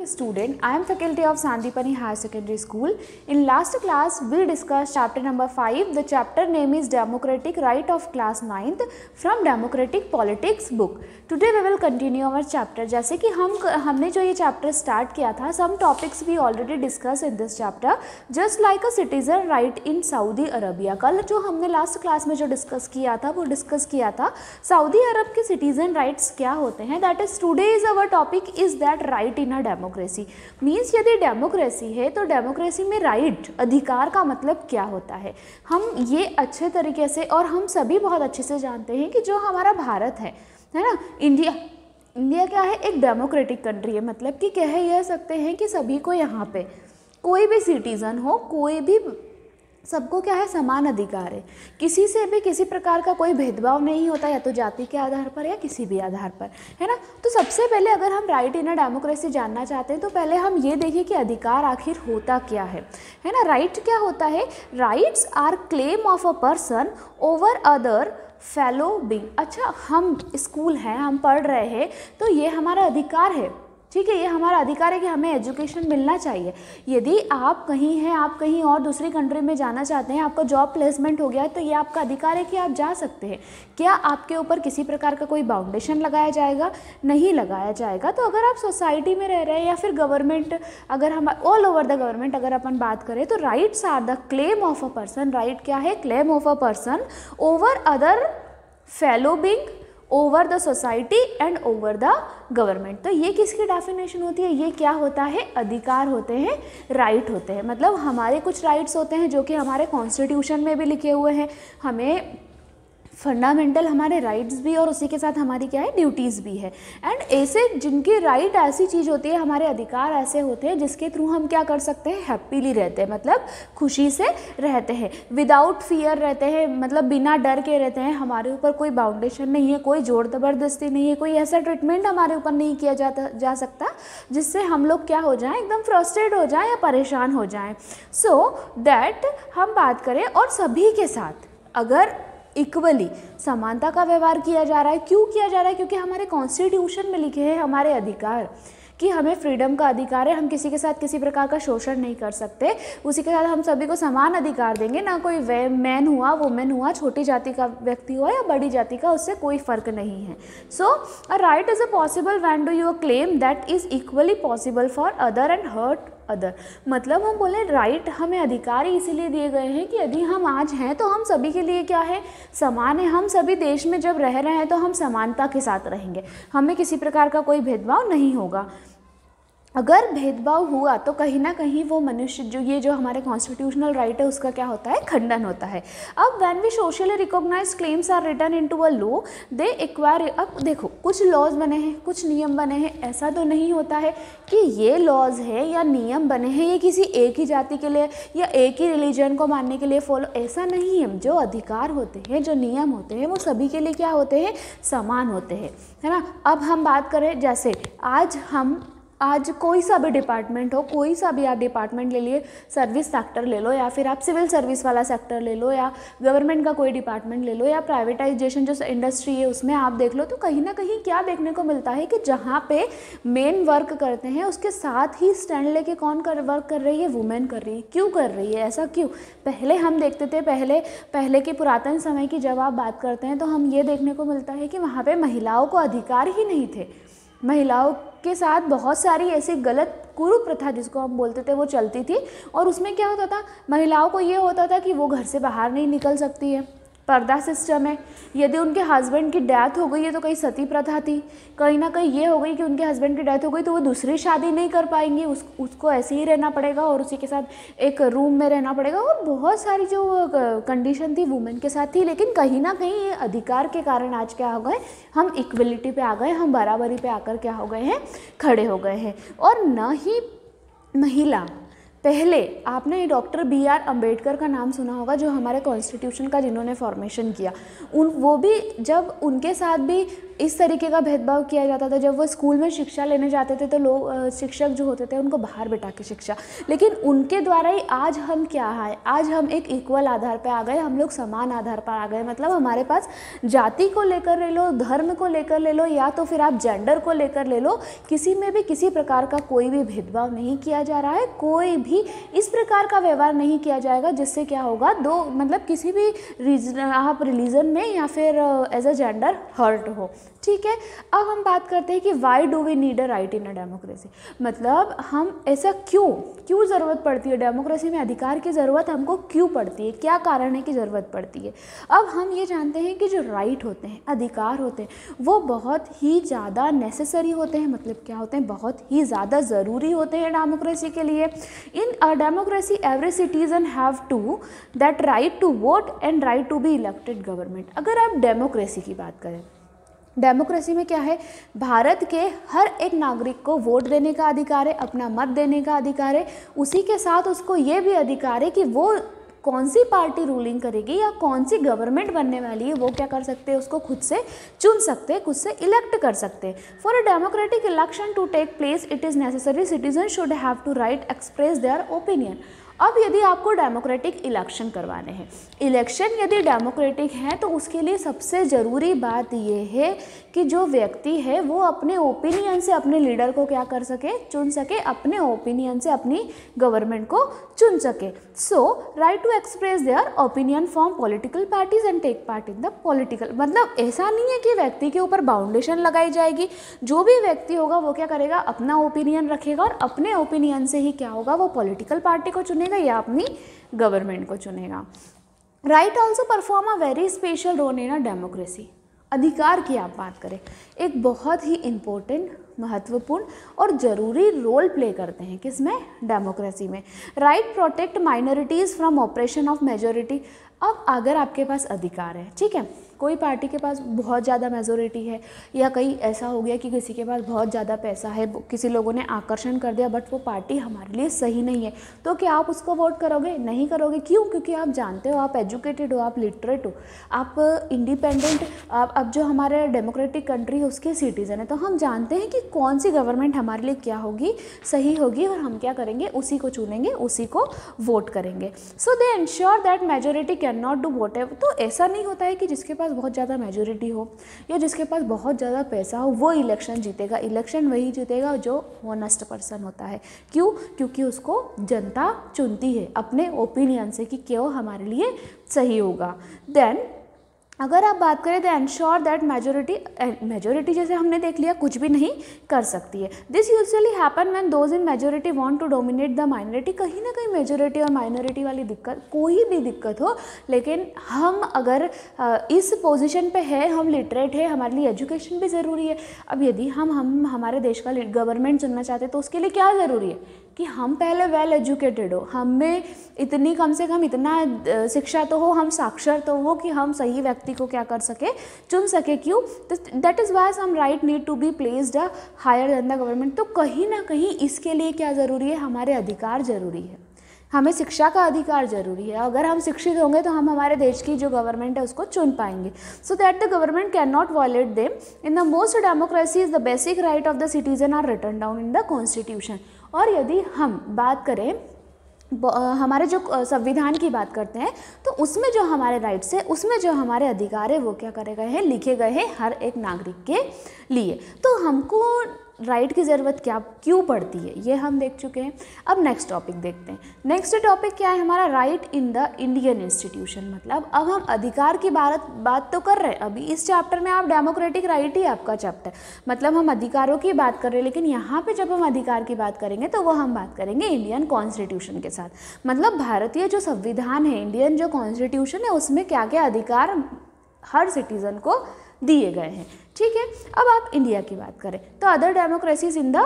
student. I am faculty of Sandipani Higher Secondary School. In last class, we discussed chapter number 5. The chapter name is Democratic Right of Class 9th from Democratic Politics book. Today we will continue our chapter. जैसे कि हमने जो ये chapter start किया था, some topics we already discussed in this chapter. Just like a citizen right in Saudi Arabia. कल जो हमने last class में जो discuss किया था, वो discuss किया था सऊदी अरब के citizen rights क्या होते हैं. That is today is our topic is that right in a democracy. Means यदि डेमोक्रेसी है तो डेमोक्रेसी में राइट अधिकार का मतलब क्या होता है, हम ये अच्छे तरीके से और हम सभी बहुत अच्छे से जानते हैं कि जो हमारा भारत है ना, इंडिया क्या है, एक डेमोक्रेटिक कंट्री है. मतलब कि कह सकते हैं कि सभी को यहाँ पे कोई भी सिटीज़न हो, कोई भी, सबको क्या है, समान अधिकार है. किसी से भी किसी प्रकार का कोई भेदभाव नहीं होता, या तो जाति के आधार पर या किसी भी आधार पर, है ना. तो सबसे पहले अगर हम राइट इन अ डेमोक्रेसी जानना चाहते हैं तो पहले हम ये देखिए कि अधिकार आखिर होता क्या है ना. राइट क्या होता है? Rights are claim of a person over other fellow being. अच्छा, हम स्कूल हैं, हम पढ़ रहे हैं, तो ये हमारा अधिकार है, ठीक है, ये हमारा अधिकार है कि हमें एजुकेशन मिलना चाहिए. यदि आप कहीं हैं, आप कहीं और दूसरी कंट्री में जाना चाहते हैं, आपका जॉब प्लेसमेंट हो गया है, तो ये आपका अधिकार है कि आप जा सकते हैं. क्या आपके ऊपर किसी प्रकार का कोई बाउंडेशन लगाया जाएगा? नहीं लगाया जाएगा. तो अगर आप सोसाइटी में रह रहे हैं या फिर गवर्नमेंट, अगर हम ऑल ओवर द गवर्नमेंट अगर अपन बात करें, तो rights are the claim of a person. Right क्या है? Claim of a person over other fellow being, over the society and over the government. तो ये किसकी डेफिनेशन होती है? ये क्या होता है? अधिकार होते हैं, राइट होते हैं. मतलब हमारे कुछ राइट्स होते हैं जो कि हमारे कॉन्स्टिट्यूशन में भी लिखे हुए हैं, हमें फंडामेंटल हमारे राइट्स भी और उसी के साथ हमारी क्या है, ड्यूटीज़ भी है. एंड ऐसे जिनकी राइट ऐसी चीज़ होती है, हमारे अधिकार ऐसे होते हैं जिसके थ्रू हम क्या कर सकते हैं, हैप्पीली रहते हैं, मतलब खुशी से रहते हैं, विदाउट फियर रहते हैं, मतलब बिना डर के रहते हैं. हमारे ऊपर कोई बाउंडेशन नहीं है, कोई जोर ज़बरदस्ती नहीं है, कोई ऐसा ट्रीटमेंट हमारे ऊपर नहीं किया जा सकता जिससे हम लोग क्या हो जाएं, एकदम फ्रस्ट्रेट हो जाएं या परेशान हो जाएं. सो दैट हम बात करें, और सभी के साथ अगर इक्वली समानता का व्यवहार किया जा रहा है. क्यों किया जा रहा है? क्योंकि हमारे कॉन्स्टिट्यूशन में लिखे हैं हमारे अधिकार कि हमें फ्रीडम का अधिकार है, हम किसी के साथ किसी प्रकार का शोषण नहीं कर सकते, उसी के साथ हम सभी को समान अधिकार देंगे. ना कोई मैन हुआ, वुमेन हुआ, छोटी जाति का व्यक्ति हुआ या बड़ी जाति का, उससे कोई फर्क नहीं है. So a right is a possible when do you claim that is equally possible for other and hurt other. मतलब हम बोले राइट हमें अधिकार ही इसीलिए दिए गए हैं कि यदि हम आज हैं तो हम सभी के लिए क्या है, समान है. हम सभी देश में जब रह रहे हैं तो हम समानता के साथ रहेंगे, हमें किसी प्रकार का कोई भेदभाव नहीं होगा. अगर भेदभाव हुआ तो कहीं ना कहीं वो मनुष्य जो हमारे कॉन्स्टिट्यूशनल राइट है उसका क्या होता है, खंडन होता है. अब when we socially recognise claims are written into a law they acquire. अब देखो, कुछ लॉज बने हैं, कुछ नियम बने हैं. ऐसा तो नहीं होता है कि ये लॉज है या नियम बने हैं ये किसी एक ही जाति के लिए या एक ही रिलीजन को मानने के लिए फॉलो, ऐसा नहीं है. जो अधिकार होते हैं, जो नियम होते हैं, वो सभी के लिए क्या होते हैं, समान होते हैं, है ना. अब हम बात करें, जैसे आज कोई सा भी डिपार्टमेंट हो, कोई सा भी आप डिपार्टमेंट ले लिए, सर्विस सेक्टर ले लो या फिर आप सिविल सर्विस वाला सेक्टर ले लो या गवर्नमेंट का कोई डिपार्टमेंट ले लो या प्राइवेटाइजेशन जो इंडस्ट्री है उसमें आप देख लो, तो कहीं ना कहीं क्या देखने को मिलता है कि जहाँ पे मेन वर्क करते हैं उसके साथ ही स्टैंड लेके कौन वर्क कर रही है, वुमेन कर रही है. क्यों कर रही है, ऐसा क्यों? पहले हम देखते थे, पहले के पुरातन समय की जब आप बात करते हैं तो हम ये देखने को मिलता है कि वहाँ पर महिलाओं को अधिकार ही नहीं थे. महिलाओं के साथ बहुत सारी ऐसी गलत कुरु प्रथा जिसको हम बोलते थे वो चलती थी. और उसमें क्या होता था, महिलाओं को ये होता था कि वो घर से बाहर नहीं निकल सकती है, पर्दा सिस्टम है. यदि उनके हस्बैंड की डेथ हो गई है तो कहीं सती प्रथा थी, कहीं ना कहीं ये हो गई कि उनके हस्बैंड की डेथ हो गई तो वो दूसरी शादी नहीं कर पाएंगी, उसको ऐसे ही रहना पड़ेगा और उसी के साथ एक रूम में रहना पड़ेगा. और बहुत सारी जो कंडीशन थी वुमेन के साथ थी. लेकिन कहीं ना कहीं ये अधिकार के कारण आज क्या हो गए, हम इक्वलिटी पे आ गए, हम बराबरी पे आकर क्या हो गए हैं, खड़े हो गए हैं. और न ही महिला, पहले आपने डॉक्टर B.R. अम्बेडकर का नाम सुना होगा, जो हमारे कॉन्स्टिट्यूशन का जिन्होंने फॉर्मेशन किया, वो भी जब उनके साथ भी इस तरीके का भेदभाव किया जाता था। जब वो स्कूल में शिक्षा लेने जाते थे तो लोग शिक्षक जो होते थे उनको बाहर बिठा के शिक्षा, लेकिन उनके द्वारा ही आज हम क्या है, आज हम एक इक्वल आधार पर आ गए, हम लोग समान आधार पर आ गए। मतलब हमारे पास जाति को लेकर ले लो, धर्म को लेकर ले लो, या तो फिर आप जेंडर को लेकर ले लो, किसी में भी किसी प्रकार का कोई भी भेदभाव नहीं किया जा रहा है। कोई भी इस प्रकार का व्यवहार नहीं किया जाएगा जिससे क्या होगा, दो मतलब किसी भी रीजन, आप रिलीजन में या फिर एज अ जेंडर हर्ट हो। ठीक है, अब हम बात करते हैं कि why do we need a right in a democracy. मतलब हम ऐसा क्यों ज़रूरत पड़ती है, डेमोक्रेसी में अधिकार की ज़रूरत हमको क्यों पड़ती है, क्या कारण है कि ज़रूरत पड़ती है। अब हम ये जानते हैं कि जो राइट होते हैं, अधिकार होते हैं, वो बहुत ही ज़्यादा नेसेसरी होते हैं। मतलब क्या होते हैं, बहुत ही ज़्यादा ज़रूरी होते हैं डेमोक्रेसी के लिए। In a democracy every citizen have to that right to vote and right to be elected government. अगर आप डेमोक्रेसी की बात करें, डेमोक्रेसी में क्या है, भारत के हर एक नागरिक को वोट देने का अधिकार है, अपना मत देने का अधिकार है। उसी के साथ उसको ये भी अधिकार है कि वो कौन सी पार्टी रूलिंग करेगी या कौन सी गवर्नमेंट बनने वाली है, वो क्या कर सकते हैं, उसको खुद से चुन सकते हैं, खुद से इलेक्ट कर सकते हैं। For a democratic election to take place it is necessary citizen should have to right express their opinion. अब यदि आपको डेमोक्रेटिक इलेक्शन करवाने हैं, इलेक्शन यदि डेमोक्रेटिक है तो उसके लिए सबसे ज़रूरी बात यह है कि जो व्यक्ति है वो अपने ओपिनियन से अपने लीडर को क्या कर सके, चुन सके, अपने ओपिनियन से अपनी गवर्नमेंट को चुन सके। So right to express their opinion from political parties and take part in the political. मतलब ऐसा नहीं है कि व्यक्ति के ऊपर बाउंडेशन लगाई जाएगी, जो भी व्यक्ति होगा वो क्या करेगा, अपना ओपिनियन रखेगा और अपने ओपिनियन से ही क्या होगा, वो पॉलिटिकल पार्टी को चुनेगा या अपनी गवर्नमेंट को चुनेगा। Right also perform a very special role in a democracy. अधिकार की आप बात करें, एक बहुत ही इम्पोर्टेंट, महत्वपूर्ण और ज़रूरी रोल प्ले करते हैं किसमें, डेमोक्रेसी में। Right protect minorities from operation of majority. अब अगर आपके पास अधिकार है, ठीक है, कोई पार्टी के पास बहुत ज़्यादा मेजोरिटी है, या कहीं ऐसा हो गया कि किसी के पास बहुत ज़्यादा पैसा है, किसी लोगों ने आकर्षण कर दिया, बट वो पार्टी हमारे लिए सही नहीं है, तो क्या आप उसको वोट करोगे, नहीं करोगे। क्यों? क्योंकि आप जानते हो, आप एजुकेटेड हो, आप लिटरेट हो, आप इंडिपेंडेंट, आप अब जो हमारे डेमोक्रेटिक कंट्री है उसके सिटीज़न है, तो हम जानते हैं कि कौन सी गवर्नमेंट हमारे लिए क्या होगी, सही होगी, और हम क्या करेंगे, उसी को चुनेंगे, उसी को वोट करेंगे। So they ensure that majority can not do what ever. तो ऐसा नहीं होता है कि जिसके पास बहुत ज़्यादा मेजोरिटी हो या जिसके पास बहुत ज़्यादा पैसा हो वो इलेक्शन जीतेगा। इलेक्शन वही जीतेगा जो ऑनेस्ट पर्सन होता है। क्यों? क्योंकि उसको जनता चुनती है अपने ओपिनियन से कि क्यों हमारे लिए सही होगा। देन अगर आप बात करें तो एंश्योर दैट मेजोरिटी जैसे हमने देख लिया कुछ भी नहीं कर सकती है। This usually happen when those in majority want to dominate the minority. कहीं ना कहीं मेजोरिटी और माइनॉरिटी वाली दिक्कत, कोई भी दिक्कत हो, लेकिन हम अगर इस पोजीशन पे है, हम लिटरेट है, हमारे लिए एजुकेशन भी ज़रूरी है। अब यदि हम हमारे देश का गवर्नमेंट चुनना चाहते हैं तो उसके लिए क्या ज़रूरी है कि हम पहले वेल एजुकेटेड हो, हमें इतनी कम से कम इतना शिक्षा तो हो, हम साक्षर तो हो कि हम सही व्यक्ति को क्या कर सके, चुन सके। क्यों? That is why some right need to be placed higher than the government. तो कहीं ना कहीं इसके लिए क्या ज़रूरी है, हमारे अधिकार ज़रूरी है, हमें शिक्षा का अधिकार ज़रूरी है। अगर हम शिक्षित होंगे तो हम हमारे देश की जो गवर्नमेंट है उसको चुन पाएंगे। So that the government can not violate them. In the most democracies the basic right of the citizen are written down in the constitution. और यदि हम बात करें हमारे जो संविधान की बात करते हैं तो उसमें जो हमारे राइट्स है, उसमें जो हमारे अधिकार है वो क्या करे गए हैं, लिखे गए हैं हर एक नागरिक के लिए। तो हमको राइट की ज़रूरत क्यों पड़ती है ये हम देख चुके हैं। अब नेक्स्ट टॉपिक देखते हैं। नेक्स्ट टॉपिक क्या है हमारा, right in the Indian institution. मतलब अब हम अधिकार की बात तो कर रहे हैं, अभी इस चैप्टर में आप डेमोक्रेटिक राइट ही आपका चैप्टर, मतलब हम अधिकारों की बात कर रहे हैं, लेकिन यहाँ पे जब हम अधिकार की बात करेंगे तो वो हम बात करेंगे इंडियन कॉन्स्टिट्यूशन के साथ। मतलब भारतीय जो संविधान है, इंडियन जो कॉन्स्टिट्यूशन है, उसमें क्या क्या अधिकार हर सिटीज़न को दिए गए हैं। ठीक है, अब आप इंडिया की बात करें तो other democracies in the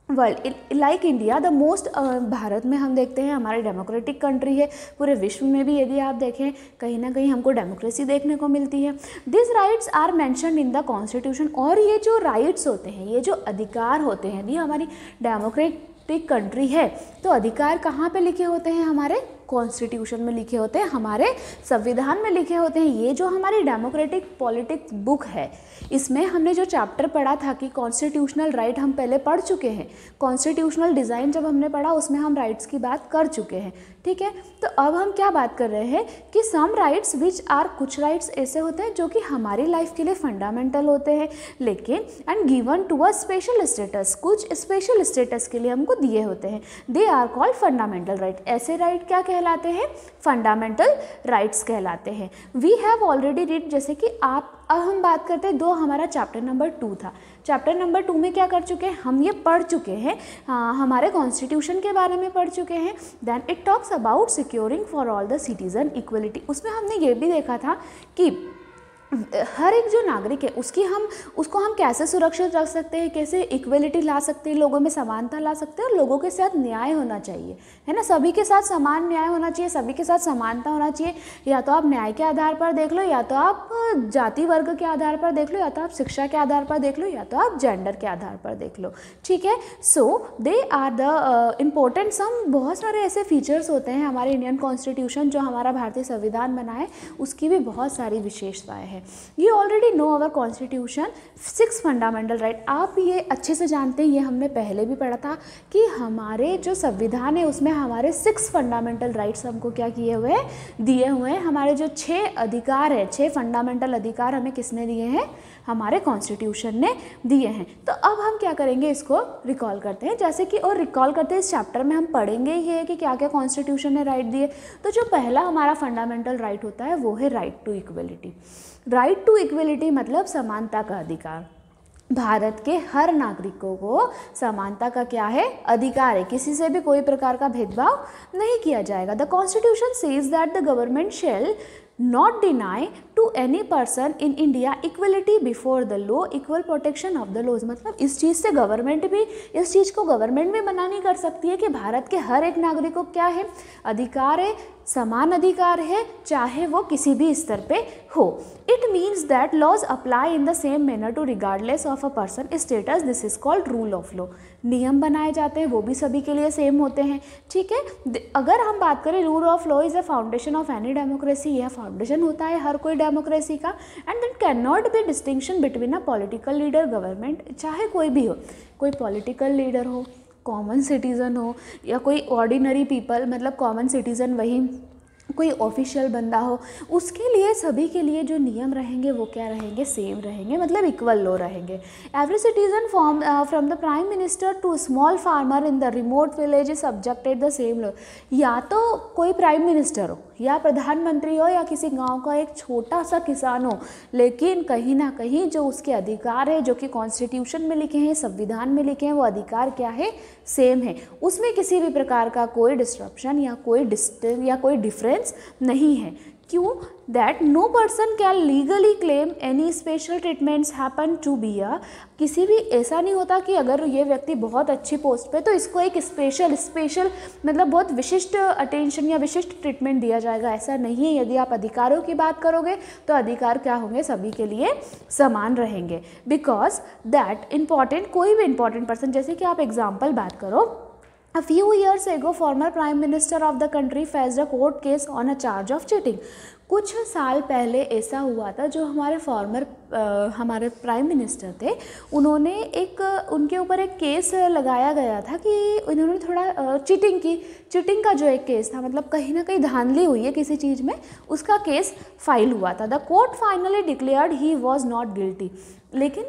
world like India the most, Bharat में हम देखते हैं हमारी डेमोक्रेटिक कंट्री है। पूरे विश्व में भी यदि आप देखें कहीं ना कहीं हमको डेमोक्रेसी देखने को मिलती है। This rights are mentioned in the constitution. और ये जो राइट्स होते हैं, ये जो अधिकार होते हैं, ये हमारी डेमोक्रेटिक कंट्री है तो अधिकार कहाँ पे लिखे होते हैं, हमारे कॉन्स्टिट्यूशन में लिखे होते हैं, हमारे संविधान में लिखे होते हैं। ये जो हमारी डेमोक्रेटिक पॉलिटिक्स बुक है, इसमें हमने जो चैप्टर पढ़ा था कि कॉन्स्टिट्यूशनल राइट हम पहले पढ़ चुके हैं, कॉन्स्टिट्यूशनल डिज़ाइन जब हमने पढ़ा उसमें हम राइट्स की बात कर चुके हैं, ठीक है। तो अब हम क्या बात कर रहे हैं कि सम राइट्स विच आर, कुछ राइट्स ऐसे होते हैं जो कि हमारी लाइफ के लिए फंडामेंटल होते हैं, लेकिन and given to a special status, कुछ स्पेशल स्टेटस के लिए हमको दिए होते हैं, they are called fundamental right. ऐसे राइट क्या कहलाते हैं? फंडामेंटल राइट्स कहलाते हैं। वी हैव ऑलरेडी रीड, जैसे कि अब हम बात करते हैं, दो हमारा चैप्टर नंबर 2 था, चैप्टर नंबर 2 में क्या कर चुके हैं हम, ये पढ़ चुके हैं, हमारे कॉन्स्टिट्यूशन के बारे में पढ़ चुके हैं। Then it talks about securing for all the citizen equality. उसमें हमने ये भी देखा था कि हर एक जो नागरिक है उसको हम कैसे सुरक्षित रख सकते हैं, कैसे इक्वलिटी ला सकते हैं, लोगों में समानता ला सकते हैं, और लोगों के साथ न्याय होना चाहिए, है ना। सभी के साथ समान न्याय होना चाहिए, सभी के साथ समानता होना चाहिए। या तो आप न्याय के आधार पर देख लो, या तो आप जाति वर्ग के आधार पर देख लो, या तो आप शिक्षा के आधार पर देख लो, या तो आप जेंडर के आधार पर देख लो, ठीक है। सो दे आर द इम्पोर्टेंट सम, बहुत सारे ऐसे फीचर्स होते हैं हमारे इंडियन कॉन्स्टिट्यूशन, जो हमारा भारतीय संविधान बना है उसकी भी बहुत सारी विशेषताएँ हैं। You already know our constitution, 6 fundamental right. आप ये अच्छे से जानते हैं, ये हमने पहले भी पढ़ा था कि हमारे जो संविधान है उसमें हमारे 6 फंडामेंटल राइट्स हमको क्या किए हुए हैं, दिए हुए हैं। हमारे जो 6 अधिकार है, 6 फंडामेंटल अधिकार हमें किसने दिए हैं? हमारे कॉन्स्टिट्यूशन ने दिए हैं। तो अब हम क्या करेंगे, इसको रिकॉल करते हैं, जैसे कि और रिकॉल करते हैं इस चैप्टर में हम पढ़ेंगे ही है कि क्या क्या कॉन्स्टिट्यूशन ने राइट दिए। तो जो पहला हमारा फंडामेंटल राइट होता है वो है right to equality. Right to equality मतलब समानता का अधिकार। भारत के हर नागरिकों को समानता का क्या है? अधिकार है। किसी से भी कोई प्रकार का भेदभाव नहीं किया जाएगा। The constitution says that the government shall not deny to any person in India equality before the law, equal protection of the laws। मतलब इस चीज़ से गवर्नमेंट भी, इस चीज़ को गवर्नमेंट भी मना नहीं कर सकती है कि भारत के हर एक नागरिक को क्या है? अधिकार है, समान अधिकार है, चाहे वो किसी भी स्तर पे हो। It means that laws apply in the same manner to regardless of a person status, this is called rule of law. नियम बनाए जाते हैं वो भी सभी के लिए सेम होते हैं, ठीक है। अगर हम बात करें, rule of law is a foundation of any democracy, यह फाउंडेशन होता है हर कोई डेमोक्रेसी का। And that can not be distinction between a political leader, government, चाहे कोई भी हो, कोई पॉलिटिकल लीडर हो, कॉमन सिटीज़न हो, या कोई ऑर्डिनरी पीपल, मतलब कॉमन सिटीज़न वही कोई ऑफिशियल बंदा हो, उसके लिए सभी के लिए जो नियम रहेंगे वो क्या रहेंगे? सेम रहेंगे, मतलब इक्वल लॉ रहेंगे। Every citizen from the prime minister to small farmer in the remote village is subjected the same law. या तो कोई प्राइम मिनिस्टर हो, या प्रधानमंत्री हो, या किसी गांव का एक छोटा सा किसान हो, लेकिन कहीं ना कहीं जो उसके अधिकार है, जो कि कॉन्स्टिट्यूशन में लिखे हैं, संविधान में लिखे हैं, वो अधिकार क्या है? सेम है। उसमें किसी भी प्रकार का कोई डिस्ट्रप्शन या कोई डिस्टेंस या कोई डिफरेंस नहीं है। क्यों? That no person can legally claim any special treatments happen to be a, किसी भी ऐसा नहीं होता कि अगर ये व्यक्ति बहुत अच्छी पोस्ट पे तो इसको एक स्पेशल मतलब बहुत विशिष्ट अटेंशन या विशिष्ट ट्रीटमेंट दिया जाएगा, ऐसा नहीं है। यदि आप अधिकारों की बात करोगे तो अधिकार क्या होंगे? सभी के लिए समान रहेंगे। बिकॉज दैट इम्पॉर्टेंट, कोई भी इंपॉर्टेंट पर्सन, जैसे कि आप एग्जाम्पल बात करो, A few years ago, former Prime Minister of the country faced a court case on a charge of cheating। कुछ साल पहले ऐसा हुआ था, जो हमारे प्राइम मिनिस्टर थे, उन्होंने उनके ऊपर एक केस लगाया गया था कि उन्होंने थोड़ा चीटिंग का जो एक केस था, मतलब कहीं ना कहीं धांधली हुई है किसी चीज़ में, उसका केस फाइल हुआ था। The court finally declared he was not guilty. लेकिन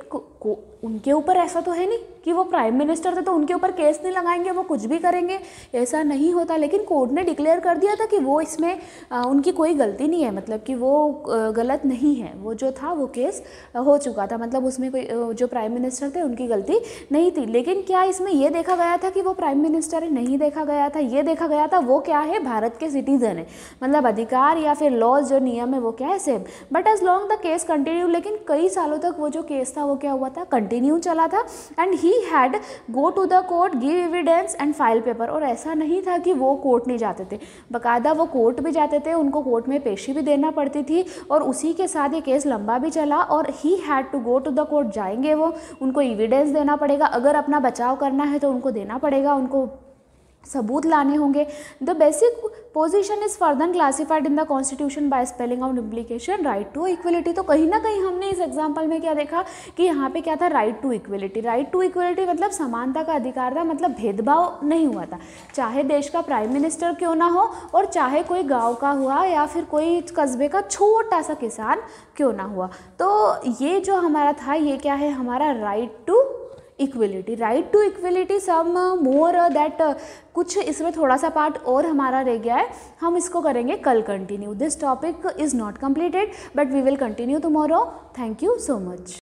उनके ऊपर ऐसा तो है नहीं कि वो प्राइम मिनिस्टर थे तो उनके ऊपर केस नहीं लगाएंगे, वो कुछ भी करेंगे, ऐसा नहीं होता। लेकिन कोर्ट ने डिक्लेयर कर दिया था कि वो इसमें उनकी कोई गलती नहीं है, मतलब कि वो गलत नहीं है, वो जो था वो केस हो चुका था, मतलब उसमें कोई जो प्राइम मिनिस्टर थे उनकी गलती नहीं थी। लेकिन क्या इसमें ये देखा गया था कि वो प्राइम मिनिस्टर है? नहीं देखा गया था। ये देखा गया था वो क्या है? भारत के सिटीजन है, मतलब अधिकार या फिर लॉज जो नियम है वो क्या है? Same. But as long the case continue, लेकिन कई सालों तक वो जो केस था वो क्या हुआ था? कंटिन्यू चला था। And he had go to the court, give evidence and file paper. और ऐसा नहीं था कि वो कोर्ट नहीं जाते थे, बाकायदा वो कोर्ट भी जाते थे, उनको कोर्ट में पेशी भी देना पड़ती थी, और उसी के साथ ये केस लंबा भी चला। और he had to go to the court, जाएंगे वो, उनको एविडेंस देना पड़ेगा, अगर अपना बचाव करना है तो उनको देना पड़ेगा, उनको सबूत लाने होंगे। The basic position is further classified in the constitution by spelling out implication right to equality. तो कहीं ना कहीं हमने इस एग्जाम्पल में क्या देखा कि यहाँ पे क्या था, right to equality. Right to equality मतलब समानता का अधिकार था, मतलब भेदभाव नहीं हुआ था, चाहे देश का प्राइम मिनिस्टर क्यों ना हो और चाहे कोई गाँव का हुआ या फिर कोई कस्बे का छोटा सा किसान क्यों ना हुआ। तो ये जो हमारा था ये क्या है, हमारा right to equality. Right to equality some more that, कुछ इसमें थोड़ा सा पार्ट और हमारा रह गया है, हम इसको करेंगे कल continue. This topic is not completed but we will continue tomorrow. Thank you so much.